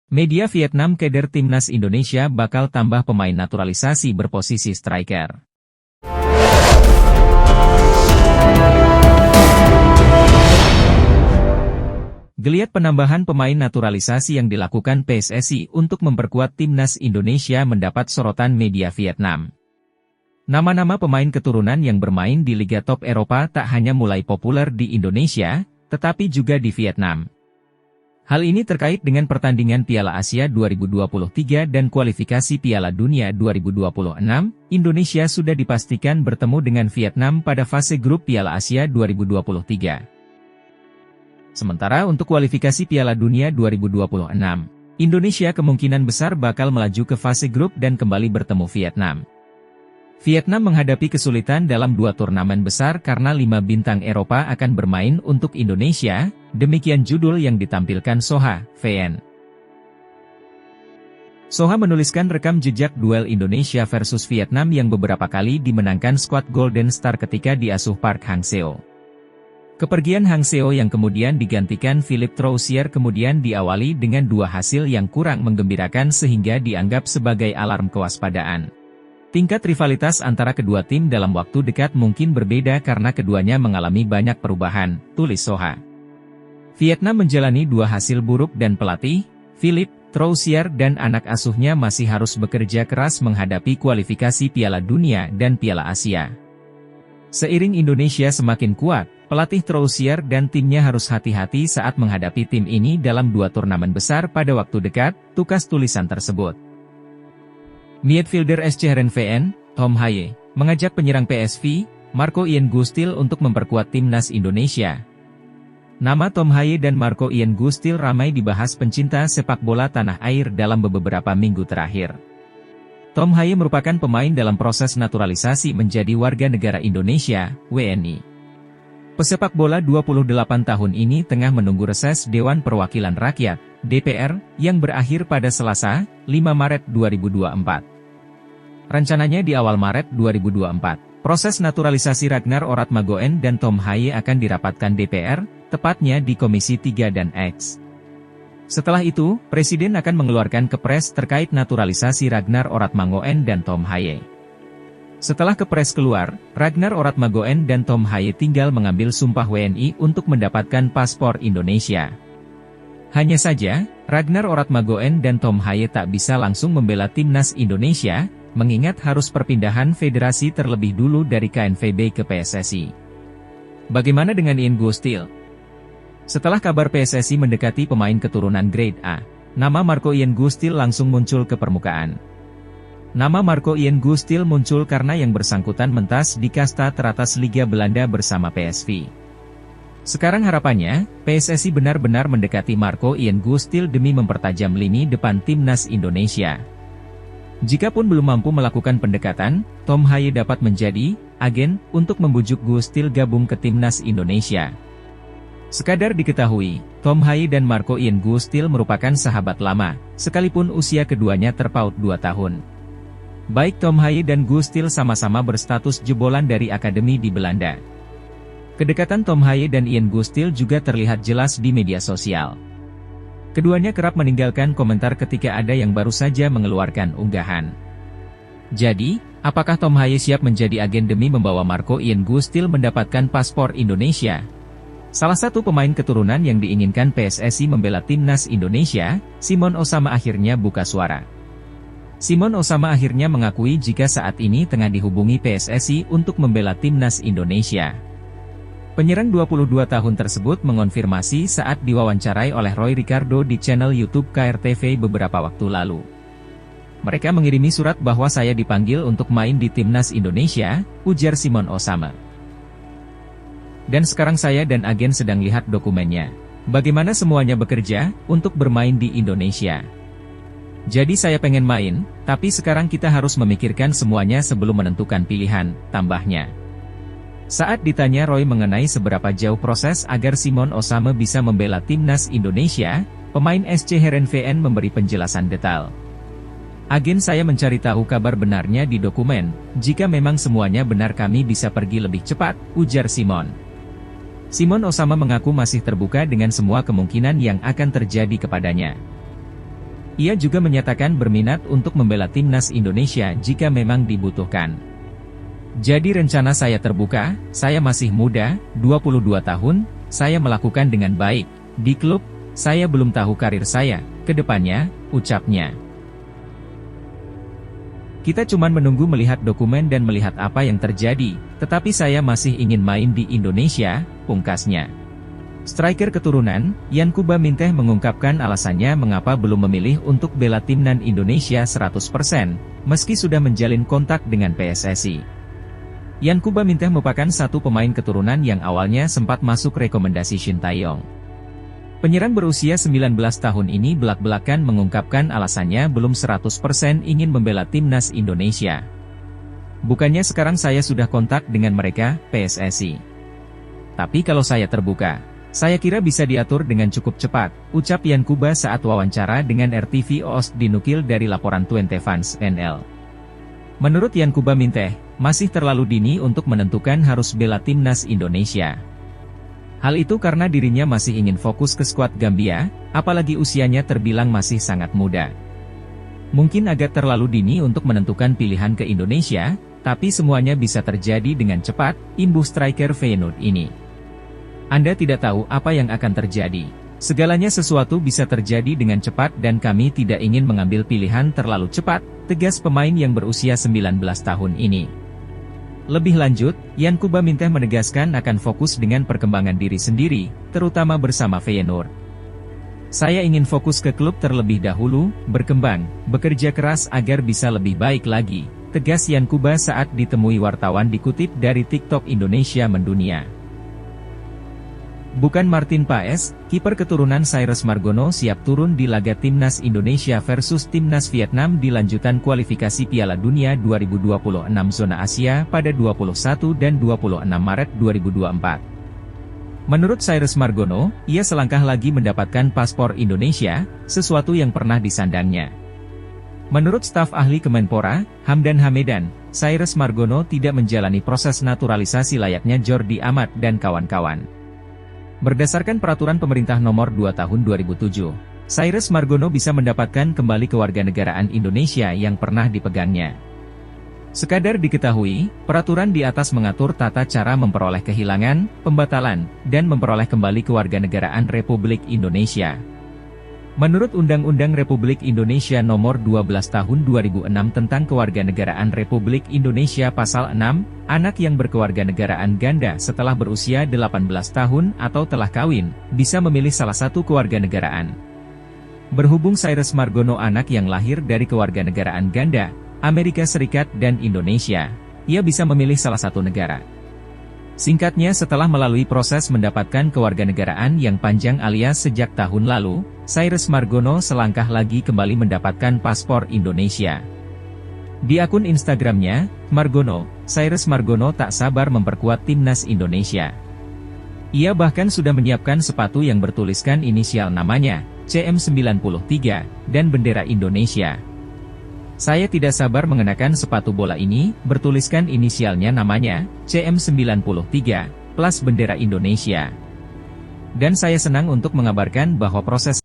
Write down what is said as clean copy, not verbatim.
Media Vietnam keder timnas Indonesia bakal tambah pemain naturalisasi berposisi striker. Geliat penambahan pemain naturalisasi yang dilakukan PSSI untuk memperkuat timnas Indonesia mendapat sorotan media Vietnam. Nama-nama pemain keturunan yang bermain di Liga Top Eropa tak hanya mulai populer di Indonesia, tetapi juga di Vietnam. Hal ini terkait dengan pertandingan Piala Asia 2023 dan kualifikasi Piala Dunia 2026, Indonesia sudah dipastikan bertemu dengan Vietnam pada fase grup Piala Asia 2023. Sementara untuk kualifikasi Piala Dunia 2026, Indonesia kemungkinan besar bakal melaju ke fase grup dan kembali bertemu Vietnam. Vietnam menghadapi kesulitan dalam 2 turnamen besar karena 5 bintang Eropa akan bermain untuk Indonesia, demikian judul yang ditampilkan Soha, VN. Soha menuliskan rekam jejak duel Indonesia versus Vietnam yang beberapa kali dimenangkan skuad Golden Star ketika diasuh Park Hang-seo. Kepergian Hang-seo yang kemudian digantikan Philippe Troussier kemudian diawali dengan 2 hasil yang kurang menggembirakan sehingga dianggap sebagai alarm kewaspadaan. Tingkat rivalitas antara kedua tim dalam waktu dekat mungkin berbeda karena keduanya mengalami banyak perubahan, tulis Soha. Vietnam menjalani 2 hasil buruk dan pelatih, Philippe Troussier dan anak asuhnya masih harus bekerja keras menghadapi kualifikasi Piala Dunia dan Piala Asia. Seiring Indonesia semakin kuat, pelatih Troussier dan timnya harus hati-hati saat menghadapi tim ini dalam 2 turnamen besar pada waktu dekat, tukas tulisan tersebut. Midfielder SC Heerenveen, Tom Haye, mengajak penyerang PSV, Marco-Ien Gustil untuk memperkuat timnas Indonesia. Nama Tom Haye dan Marco-Ien Gustil ramai dibahas pencinta sepak bola tanah air dalam beberapa minggu terakhir. Tom Haye merupakan pemain dalam proses naturalisasi menjadi warga negara Indonesia, WNI. Pesepak bola 28 tahun ini tengah menunggu reses Dewan Perwakilan Rakyat, DPR, yang berakhir pada Selasa, 5 Maret 2024. Rencananya di awal Maret 2024, proses naturalisasi Ragnar Oratmagoen dan Tom Haye akan dirapatkan DPR, tepatnya di Komisi 3 dan X. Setelah itu, Presiden akan mengeluarkan kepres terkait naturalisasi Ragnar Oratmagoen dan Tom Haye. Setelah kepres keluar, Ragnar Oratmagoen dan Tom Haye tinggal mengambil sumpah WNI untuk mendapatkan paspor Indonesia. Hanya saja, Ragnar Oratmagoen dan Tom Haye tak bisa langsung membela timnas Indonesia, mengingat harus perpindahan federasi terlebih dulu dari KNVB ke PSSI. Bagaimana dengan Ien Gustil? Setelah kabar PSSI mendekati pemain keturunan Grade A, nama Marco-Ien Gustil langsung muncul ke permukaan. Nama Marco-Ien Gustil muncul karena yang bersangkutan mentas di kasta teratas Liga Belanda bersama PSV. Sekarang harapannya, PSSI benar-benar mendekati Marco-Ien Gustil demi mempertajam lini depan timnas Indonesia. Jikapun belum mampu melakukan pendekatan, Tom Haye dapat menjadi agen untuk membujuk Gustil gabung ke timnas Indonesia. Sekadar diketahui, Tom Haye dan Marco-Ien Gustil merupakan sahabat lama, sekalipun usia keduanya terpaut 2 tahun. Baik Tom Haye dan Gustil sama-sama berstatus jebolan dari akademi di Belanda. Kedekatan Tom Haye dan Ien Gustil juga terlihat jelas di media sosial. Keduanya kerap meninggalkan komentar ketika ada yang baru saja mengeluarkan unggahan. Jadi, apakah Tom Haye siap menjadi agen demi membawa Marco-Ien Gustil mendapatkan paspor Indonesia? Salah satu pemain keturunan yang diinginkan PSSI membela timnas Indonesia, Simon Osama akhirnya buka suara. Simon Osama akhirnya mengakui jika saat ini tengah dihubungi PSSI untuk membela timnas Indonesia. Penyerang 22 tahun tersebut mengonfirmasi saat diwawancarai oleh Roy Ricardo di channel YouTube KRTV beberapa waktu lalu. Mereka mengirimi surat bahwa saya dipanggil untuk main di timnas Indonesia, ujar Simon Osama. Dan sekarang saya dan agen sedang lihat dokumennya. Bagaimana semuanya bekerja untuk bermain di Indonesia. Jadi saya pengen main, tapi sekarang kita harus memikirkan semuanya sebelum menentukan pilihan, tambahnya. Saat ditanya Roy mengenai seberapa jauh proses agar Simon Osama bisa membela timnas Indonesia, pemain SC Heerenveen memberi penjelasan detail. Agen saya mencari tahu kabar benarnya di dokumen, jika memang semuanya benar kami bisa pergi lebih cepat, ujar Simon. Simon Osama mengaku masih terbuka dengan semua kemungkinan yang akan terjadi kepadanya. Ia juga menyatakan berminat untuk membela timnas Indonesia jika memang dibutuhkan. Jadi rencana saya terbuka, saya masih muda, 22 tahun, saya melakukan dengan baik. Di klub, saya belum tahu karir saya, ke depannya, ucapnya. Kita cuman menunggu melihat dokumen dan melihat apa yang terjadi, tetapi saya masih ingin main di Indonesia, pungkasnya. Striker keturunan, Yankuba Minteh mengungkapkan alasannya mengapa belum memilih untuk bela timnas Indonesia 100%, meski sudah menjalin kontak dengan PSSI. Yankuba Minteh merupakan satu pemain keturunan yang awalnya sempat masuk rekomendasi Shin Tae-yong. Penyerang berusia 19 tahun ini belak-belakan mengungkapkan alasannya belum 100% ingin membela timnas Indonesia. Bukannya sekarang saya sudah kontak dengan mereka, PSSI. Tapi kalau saya terbuka, saya kira bisa diatur dengan cukup cepat, ucap Yankuba saat wawancara dengan RTV OOS dinukil dari laporan 20 Fans NL. Menurut Yankuba Minteh, masih terlalu dini untuk menentukan harus bela timnas Indonesia. Hal itu karena dirinya masih ingin fokus ke skuad Gambia, apalagi usianya terbilang masih sangat muda. Mungkin agak terlalu dini untuk menentukan pilihan ke Indonesia, tapi semuanya bisa terjadi dengan cepat, imbuh striker Feyenoord ini. Anda tidak tahu apa yang akan terjadi. Segalanya sesuatu bisa terjadi dengan cepat dan kami tidak ingin mengambil pilihan terlalu cepat, tegas pemain yang berusia 19 tahun ini. Lebih lanjut, Yankuba Minteh menegaskan akan fokus dengan perkembangan diri sendiri, terutama bersama Feyenoord. Saya ingin fokus ke klub terlebih dahulu, berkembang, bekerja keras agar bisa lebih baik lagi, tegas Yankuba saat ditemui wartawan dikutip dari TikTok Indonesia Mendunia. Bukan Martin Paes, kiper keturunan Cyrus Margono siap turun di laga timnas Indonesia versus timnas Vietnam di lanjutan kualifikasi Piala Dunia 2026 zona Asia pada 21 dan 26 Maret 2024. Menurut Cyrus Margono, ia selangkah lagi mendapatkan paspor Indonesia, sesuatu yang pernah disandangnya. Menurut staf ahli Kemenpora, Hamdan Hamedan, Cyrus Margono tidak menjalani proses naturalisasi layaknya Jordi Amat dan kawan-kawan. Berdasarkan peraturan pemerintah nomor 2 tahun 2007, Cyrus Margono bisa mendapatkan kembali kewarganegaraan Indonesia yang pernah dipegangnya. Sekadar diketahui, peraturan di atas mengatur tata cara memperoleh kehilangan, pembatalan, dan memperoleh kembali kewarganegaraan Republik Indonesia. Menurut Undang-Undang Republik Indonesia Nomor 12 Tahun 2006 tentang Kewarganegaraan Republik Indonesia Pasal 6, anak yang berkewarganegaraan ganda setelah berusia 18 tahun atau telah kawin, bisa memilih salah satu kewarganegaraan. Berhubung Cyrus Margono anak yang lahir dari kewarganegaraan ganda, Amerika Serikat dan Indonesia, ia bisa memilih salah satu negara. Singkatnya setelah melalui proses mendapatkan kewarganegaraan yang panjang alias sejak tahun lalu, Cyrus Margono selangkah lagi kembali mendapatkan paspor Indonesia. Di akun Instagramnya, Cyrus Margono tak sabar memperkuat timnas Indonesia. Ia bahkan sudah menyiapkan sepatu yang bertuliskan inisial namanya, CM93, dan bendera Indonesia. Saya tidak sabar mengenakan sepatu bola ini, bertuliskan inisialnya namanya, CM93, plus bendera Indonesia. Dan saya senang untuk mengabarkan bahwa proses